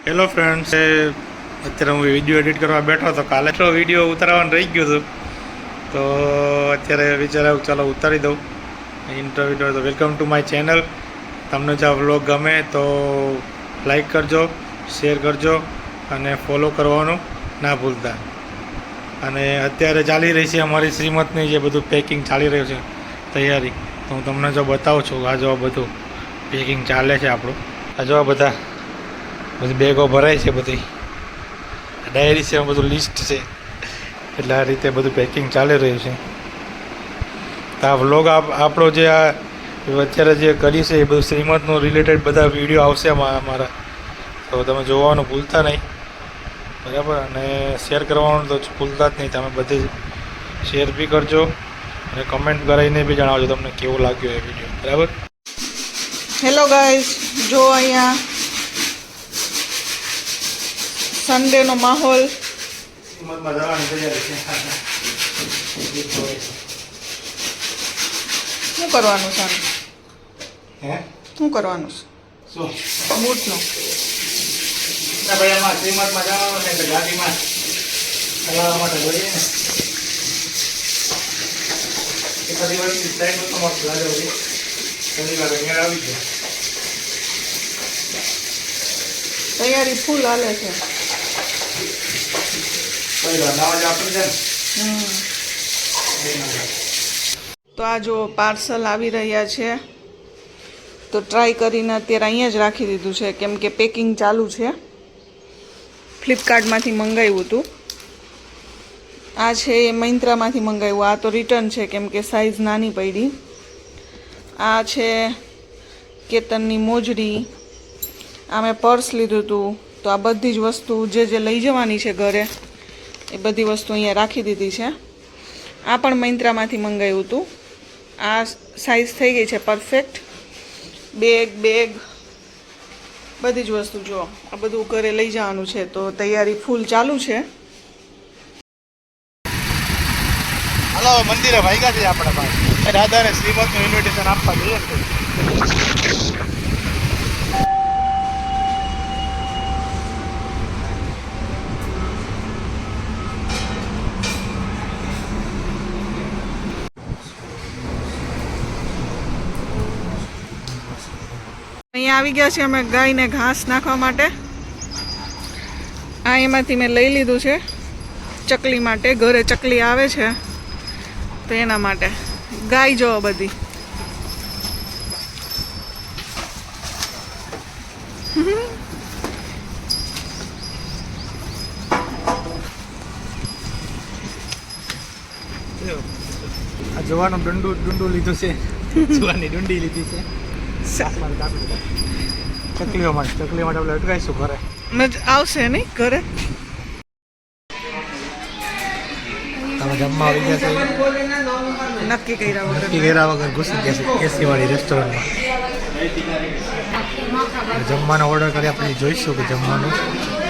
Hello friends, અત્યારે હું video edit કરવા બેઠો હતો. કાલે તો વિડીયો ઉતારવાનું રહી ગયું હતું, તો અત્યારે વિચાર આવ્યો ચાલો ઉતારી દઉં ઇન્ટ્રો વિડીયો. તો વેલકમ ટુ માય ચેનલ. તમને જો આ વ્લોગ ગમે તો લાઈક કરજો, શેર કરજો અને ફોલો કરવાનું ના ભૂલતા. અને અત્યારે ચાલી રહી છે અમારી શ્રીમતની જે બધું પેકિંગ ચાલી રહ્યું છે તૈયારી, તો હું તમને જો બતાવું છું. આ જો બધું પેકિંગ ચાલે છે આપણું. આ જો બધા બધી બેગો ભરાય છે, બધી ડાયરી છે, બધું લિસ્ટ છે. એટલે આ રીતે બધું પેકિંગ ચાલી રહ્યું છે. તો આ વ્લોગ આપણો જે આ અત્યારે જે કરી છે એ બધું શ્રીમતનું રિલેટેડ બધા વિડીયો આવશે અમારા, તો તમે જોવાનું ભૂલતા નહીં, બરાબર. અને શેર કરવાનું તો ભૂલતા જ નહીં. તમે બધી શેર બી કરજો અને કમેન્ટ કરાવીને બી જણાવજો તમને કેવો લાગ્યો એ વિડીયો, બરાબર. હેલો ગાઈઝ, જો અહીંયા સન્ડેનો માહોલ. શ્રીમતમાં જવાની તૈયારી છે. શું કરવાનું છે? હે શું કરવાનું છે? શું બૂટનું ના ભાઈ, આમાં શ્રીમતમાં જવાનું ને એટલે ગાડીમાં ચલાવવા માટે જોઈએ ને. એકાદી વર્ષની ટાઈમ તો મસ્ત લાગે છે. શનિવાર અહીંયા આવી ગયો. તૈયારી ફૂલ હાલે છે. નવા જ આપી દે ને. તો આ જો પાર્સલ આવી રહ્યા છે, તો ટ્રાય કરીને અત્યારે અહીંયા જ રાખી દીધું છે, કેમ કે પેકિંગ ચાલુ છે. ફ્લિપકાર્ટમાંથી મંગાવ્યું હતું. આ છે એ મિન્ત્રામાંથી મંગાવ્યું. આ તો રિટર્ન છે કેમ કે સાઇઝ નાની પડી. આ છે કેતનની મોજડી. આ મેં પર્સ લીધું હતું. તો આ બધી જ વસ્તુ જે લઈ જવાની છે ઘરે, એ બધી વસ્તુ અહીંયા રાખી દીધી છે. આ પણ મિન્ત્રામાંથી મંગાવ્યું હતું. આ સાઇઝ થઈ ગઈ છે પરફેક્ટ. બેગ બધી જ વસ્તુ જો આ બધું ઘરે લઈ જવાનું છે, તો તૈયારી ફૂલ ચાલુ છે. હાલો મંદિરે ભાગ્યા છે આપણે પાસે. દાદાને શ્રીમતનું ઇન્વિટેશન આપવા જઈએ છીએ. અહીંયા આવી ગયા છે અમે ગાયને ઘાસ નાખવા માટે. આ એમાંથી મેં લઈ લીધું છે ચકલી માટે. ઘરે ચકલી આવે છે તો એના માટે. ગાય જો બધી આ જવાનું ડુંડું લીધું છે. જવાની ડુંડી લીધી છે. ચકલીઓ માટે આપણે અટકાઈશું ઘરે. આવશે નહીં ઘરે. તમે જમવા આવી ગયા છે? નક્કી કર્યા વગર ઘૂસી ગયા છે એસી વાળી રેસ્ટોરન્ટમાં. જમવાનો ઓર્ડર કરી આપણે જોઈશું કે જમવાનું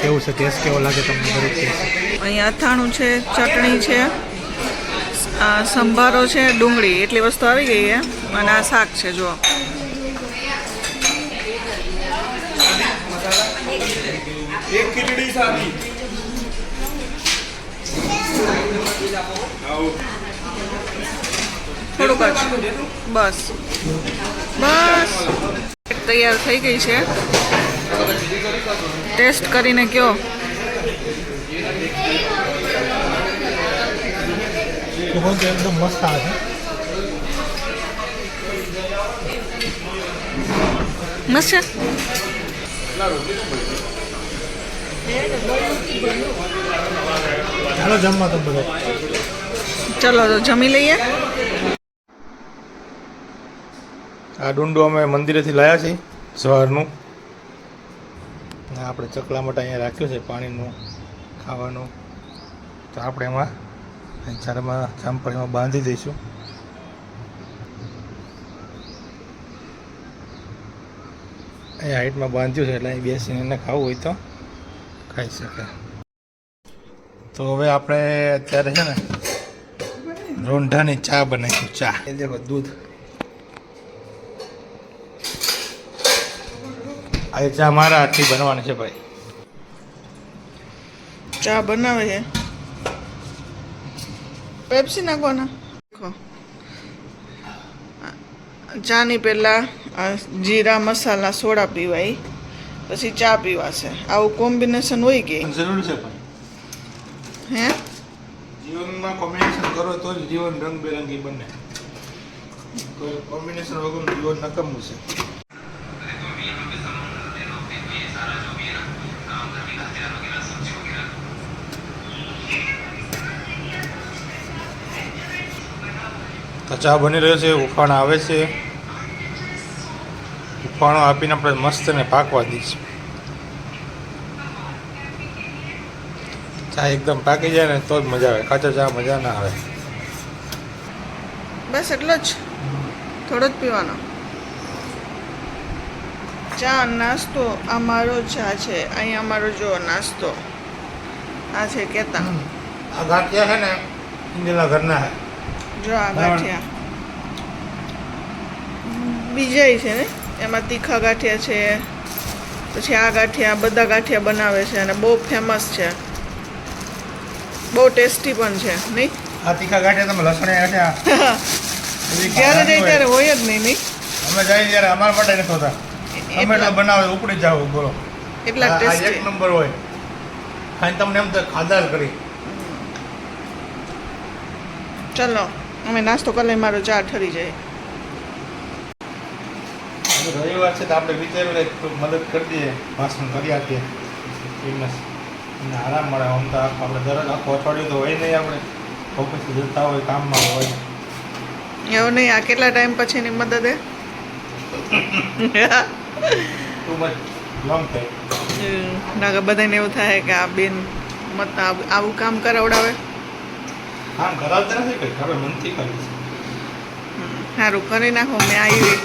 કેવું છે, ટેસ્ટ કેવો લાગે તમને દરેક ટેસ્ટ. અહીંયા અથાણું છે, ચટણી છે, સંભારો છે, ડુંગળી, એટલી વસ્તુ આવી ગઈ છે. અને આ શાક છે જો. એક ખીચડી સાદી. થોડુંક જ બસ તૈયાર થઈ ગઈ છે. ટેસ્ટ કરીને કયો. એકદમ મસ્ત આવે છે. મસ્ત છે. ચાલો જમવા તો બધા. ચલો તો જમી લઈએ. આ ડુંડું અમે મંદિરેથી લાવ્યા છીએ સવારનું. આપણે ચકલા માટે અહીંયા રાખ્યું છે પાણીનું ખાવાનું. તો આપણે એમાં ચારમાં જામફળીમાં બાંધી દઈશું. અહીંયા હાઈટમાં બાંધ્યું છે એટલે અહીં બેસીને એને ખાવું હોય તો ખાઈ શકે. તો હવે આપણે અત્યારે છે ને રોંઢાની ચા બનાવીશું. ચા એ દેખો દૂધ. આ ચા મારા હાથથી બનવાની છે ભાઈ. ચા બનાવે છે. પેપ્સી નાખવાના. ચાની પહેલાં જીરા મસાલા સોડા પીવાય, પછી ચા પીવાશે. આવું કોમ્બિનેશન હોય કે જરૂરી છે ભાઈ. હે જીવનમાં કોમ્બિનેશન કરો તો જ જીવન રંગબેરંગી બને. કોમ્બિનેશન વગરનું જીવન નકામું છે. તો ચા બની રહ્યો છે, ઉફાણા આવે છે. ઉફાણો આપીને આપણે મસ્ત ને પાકવા દઈશું. ચા એકદમ પાકી જાય ને તો જ મજા આવે, કાચો ચા મજા ના આવે. બસ એટલો જ, થોડો જ પીવાનો. ચા નાસ્તો આ મારો ચા છે. અહીંયા અમારો જો નાસ્તો આ છે કેતા. આ ગાંઠિયા છે ને ઇન્દિરા ઘરના છે. જો આ ગાંઠિયા બીજાય છે ને, એમાં તીખા ગાંઠિયા છે, પછી આ ગાંઠિયા, બધા ગાંઠિયા બનાવે છે અને બહુ ફેમસ છે, બહુ ટેસ્ટી પણ છે નહીં. આ તીખા ગાંઠિયા તમે લસણ ગાંઠિયા જ્યારે જાય ત્યારે હોય જ નહીં નહીં. અમે જાય ત્યારે અમારા માટે નથી હોતા. અમે તો બનાવે ઉપડી જાવ બોલો, એટલા આ એક ટેસ્ટી. નંબર હોય. ખાઈને તમને એમ તો ખાધા જ કરી. ચલો અમે નાસ્તો કરી લઈએ, મારો ચા ઠરી જાય. રવિવાર છે તો આપણે વિચાર્યું એક મદદ કરી દઈએ, ભાષણ કરી આપીએ. ફેમસ અને આરામ મળે. આમ તો આપણે દરરોજ આખું અઠવાડિયું તો હોય નહીં, આપણે ઓફિસથી જતા હોય, કામમાં હોય. એવું નહીં, આ કેટલા ટાઈમ પછીની મદદ હે? Too much long time. ના બધાને એવું થાય કે આ બેન મત આવું કામ કરાવડાવે. કામ કરાવતા નથી કંઈ, આપણે મનથી કરીએ છીએ. સારું કરી નાખો, મેં આવી.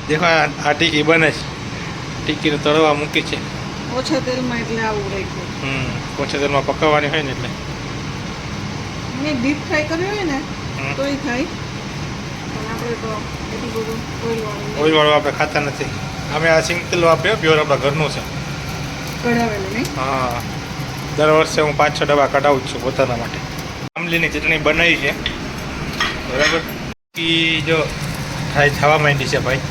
દેખો આ ટીકી બને છે. ટીકીને તળવા મૂકી છે. ઓછા તેલમાં એટલે આવું રાખ્યું. ઓછા તેલમાં પકાવવાની હોય ને એટલે. મેં ડીપ ફ્રાય કર્યો હોય ને હમ. તોય થાય, પણ આપણે તો એટલું બધું ઓઇલ વાળું ઓઇલવાળું આપણે ખાતા નથી. અમે આ સિંગ તેલ વાપરીએ, પ્યોર આપણા ઘરનું છે. કઢાવેલું નહીં. હા, દર વર્ષે હું 5-6 ડબ્બા કઢાવું જ છું પોતાના માટે. આંબલીની ચટણી બનાવી છે બરાબર. એ જો થાય થવા માંડી છે ભાઈ.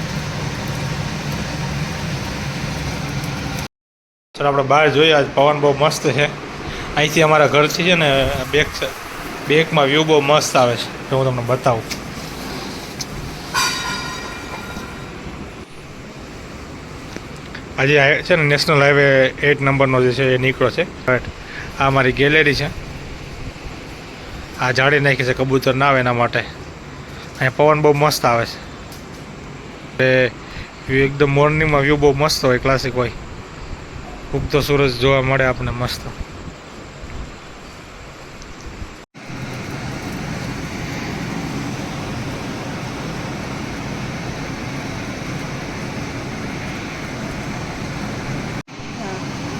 ચાલો આપણે બહાર જોઈએ. આજ પવન બહુ મસ્ત છે. અહીંથી અમારા ઘરથી છે ને બેકમાં વ્યૂ બહુ મસ્ત આવે છે, તો હું તમને બતાવું. આજે છે ને નેશનલ હાઈવે 8 નંબરનો જે છે એ નીકળો છે. આ મારી ગેલેરી છે. આ જાળી નાખી છે કબૂતર ના આવે એના માટે. અહીંયા પવન બહુ મસ્ત આવે છે. વ્યૂ એકદમ મોર્નિંગમાં વ્યૂ બહુ મસ્ત હોય, ક્લાસિક હોય. ઉગતો સૂરજ જોવા મળે આપણને મસ્ત.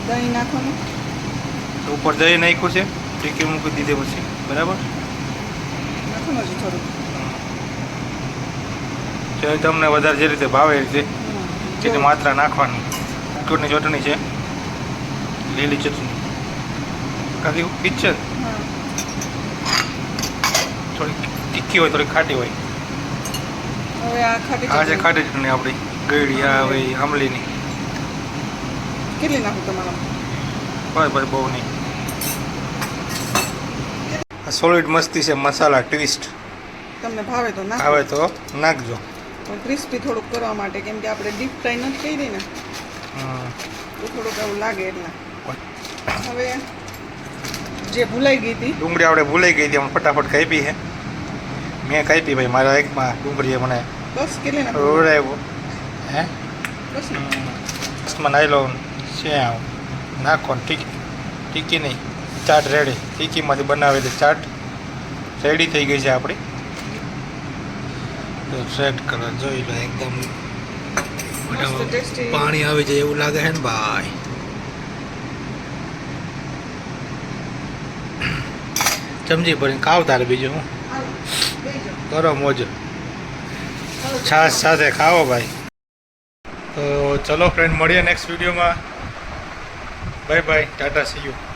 દહીં નાખવાનું. ઉપર દહીં નાખ્યું છે, ટીકી મૂકી દીધી પછી બરાબર. નાખવાનું છે થોડું. જે તમને વધારે જે રીતે ભાવે એ રીતે તેની માત્રા નાખવાની. ચૂંટણી ચટણી છે, લીલી ચટણી કાકી પીચ છે. થોડી તીખી હોય, થોડી ખાટી હોય. હવે આ ખાટી આ છે ચટણી. ખાટી ચટણી આપણી ગળી. આ હવે આંબલીની. કેટલી નાખું તમારા? બસ બહુ નહીં. આ સોલિડ મસ્તી છે, મસાલા ટ્વિસ્ટ. તમને ભાવે તો નાખો, આવે તો નાખજો. પણ ક્રિસ્પી થોડુંક કરવા માટે, કેમ કે આપણે ડીપ ફ્રાય નથી કરી ને તો થોડુંક એવું લાગે એટલે. હવે જે ભૂલાઈ ગઈ હતી ડુંગળી આપણે ભૂલાઈ ગઈ હતી, અમે ફટાફટ કાપી છે. મેં કાપી ભાઈ, મારા એકમાં ડુંગળીએ મને બસ કેટલી નાખું? રોડાવ્યો. હે બસ ને. બસમાં નાઈ લો છે આવું નાખો. ટીકી નહીં, ચાટ રેડી. ટીકીમાંથી બનાવેલી ચાટ રેડી થઈ ગઈ છે આપણી. તો સેટ કરો, જોઈ લો. એકદમ મસ્ત tasty. પાણી આવી જાય એવું લાગે છે ને ભાઈ. ચમચી ભરીને ખાવ તારે. બીજું હું હાલો, બેસી જાઓ. કરો મોજ. છાશ સાથે ખાઓ ભાઈ. તો ચલો ફ્રેન્ડ, મળીએ નેક્સ્ટ વિડીયોમાં. Bye bye, Tata C you.